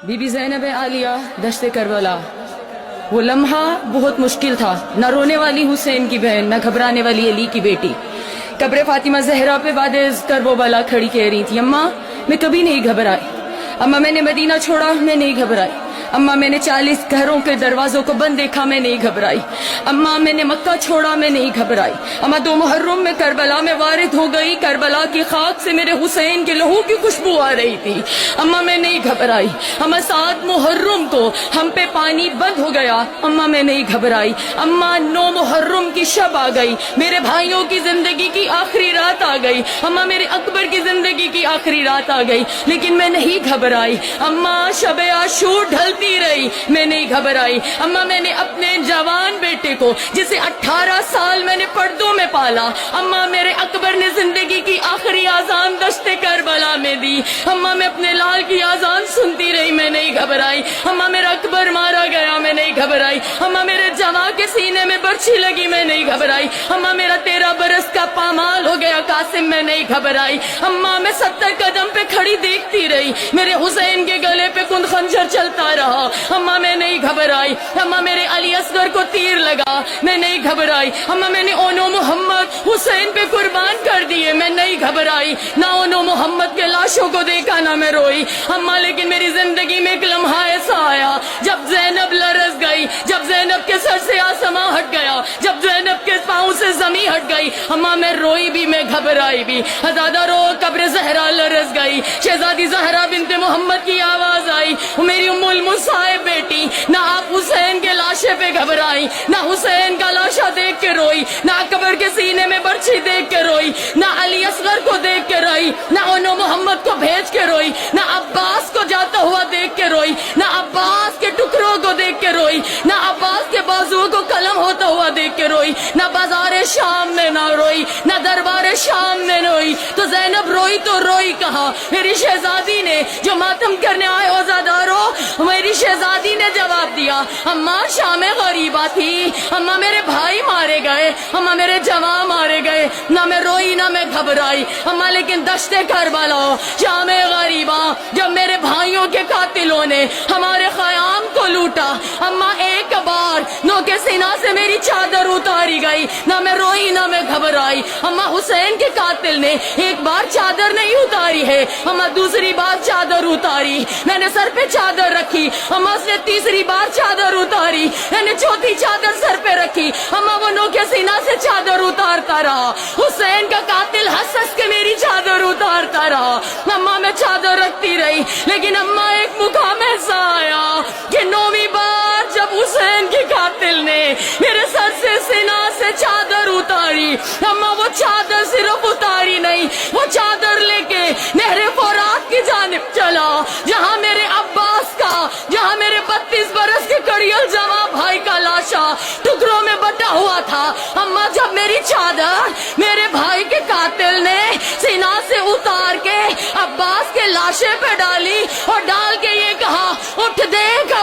Be be زینب عالیہ دشت کربلا، وہ لمحہ بہت مشکل تھا، نہ رونے والی حسین کی بہن، نہ گھبرانے والی علی کی بیٹی قبر فاطمہ زہرا پہ بعد کربلا کھڑی کہہ رہی تھی، اماں میں کبھی نہیں گھبرائی، اماں میں نے مدینہ چھوڑا میں نہیں گھبرائی، اماں میں نے 40 گھروں کے دروازوں کو بند دیکھا میں نہیں گھبرائی، اماں میں نے مکہ چھوڑا میں نہیں گھبرائی، اماں 2 محرم میں کربلا میں وارد ہو گئی، کربلا کی خاک سے میرے حسین کے لہو کی خوشبو آ رہی تھی، اماں میں نہیں گھبرائی، اماں 7 محرم کو ہم پہ پانی بند ہو گیا، اماں میں نہیں گھبرائی، اماں 9 محرم کی شب آ گئی، میرے بھائیوں کی زندگی کی آخری رات آ گئی، اماں میرے اکبر کی زندگی کی آخری رات آ گئی، لیکن میں نہیں گھبرائی، اماں شب عاشور ڈھلتی رہی میں نہیں گھبرائی، اماں میں نے اپنے جوان بیٹے کو جسے 18 سال میں نے پردوں میں پالا، اماں میرے اکبر نے زندگی کی آخری آذان دشت کربلا میں دی، اماں میں اپنے لال کی آذان سنتی رہی میں نہیں گھبرائی، اماں میرا اکبر مارا گیا میں نہیں گھبرائی، اماں میرے جواں کے سینے میں برچھی لگی میں نہیں گھبرائی، اماں میرا 13 برس کا پامال ہو گیا قاسم میں نہیں گھبرائی، اماں میں 70 قدم پہ کھڑی دیکھتی رہی میرے حسین کے گلے پہ کند خنجر چلتا رہا، اماں میں نہیں گھبرائی، اماں میرے علی اصغر کو تیر لگا میں نہیں گھبرائی، اماں میں نے اونو محمد حسین پہ قربان کر دیے میں نہیں گھبرائی، نہ اونو محمد کے لاشوں کو دیکھا نہ میں روئی، اماں لیکن میری زندگی میں ایک لمحہ ایسا آیا جب زینب لرز گئی، جب زینب کے سر سے آسماں ہٹ گیا، جب زینب کے پاؤں سے زمین ہٹ گئی، اماں میں روئی بھی میں گھبرائی بھی، ہزادہ رو قبر زہرا لرز گئی، شہزادی زہرا بنت محمد کی آواز آئی، میری ام المصائب بیٹی، نہ آپ حسین کے لاشے پہ گھبرائی، نہ حسین کا لاشا دیکھ کے روئی، نہ قبر کے سینے میں برچھی دیکھ کے روئی، نہ علی اصغر کو دیکھ کے روئی، نہ انو محمد کو بھیج کے روئی، نہ عباس کو جاتا ہوا دیکھ کے روئی، نہ عباس کے ٹکڑوں کو دیکھ کے روئی، نہ عباس کے بازو کو قلم ہوتا ہوا دیکھ کے روئی، نہ بازار شام میں نہ روئی، نہ دربار شام میں روئی، تو زینب روئی تو روئی کہاں؟ میری شہزادی نے جو ماتم کرنے آئے ہو زادارو، میری شہزادی نے جواب دیا، اماں شام غریبہ تھی، اماں میرے بھائی مارے گئے، اماں میرے جواں مارے گئے، نہ میں روئی نہ میں گھبرائی، اماں لیکن دشت کربلا شام غریبہ جب میرے بھائیوں کے قاتلوں نے ہمارے خیام کو لوٹا، اماں ایک بار نو کے سینہ سے میری چادر اتاری گئی، نہ میں روئی نہ میں گھبرائی، اماں حسین کے قاتل نے ایک بار چادر نہیں اتاری ہے، اماں دوسری بار چادر اتاری، میں نے سر پہ چادر رکھی، اماں اس نے تیسری بار چادر اتاری، میں نے چوتھی چادر سر پہ رکھی، اماں وہ نو کے سینہ سے چادر اتارتا رہا، حسین کا قاتل ہنس ہنس کے میری چادر اتارتا رہا، اماں میں چادر رکھتی رہی، لیکن اماں ایک مقام ایسا آیا کہ 9ویں بار جب حسین کے قاتل نے میرے سر سے سینہ سے چادر اتاری، اماں وہ چادر صرف اتاری نہیں، وہ چادر لے کے نہر فرات کی جانب چلا، جہاں میرے عباس کا، جہاں میرے 32 برس کے کڑیل جواں بھائی کا لاشا ٹکڑوں میں بٹا ہوا تھا، اماں جب میری چادر میرے بھائی کے قاتل نے سینہ سے اتار کے عباس کے لاشے پہ ڈالی اور ڈال کے یہ کہا، اٹھ دیکھ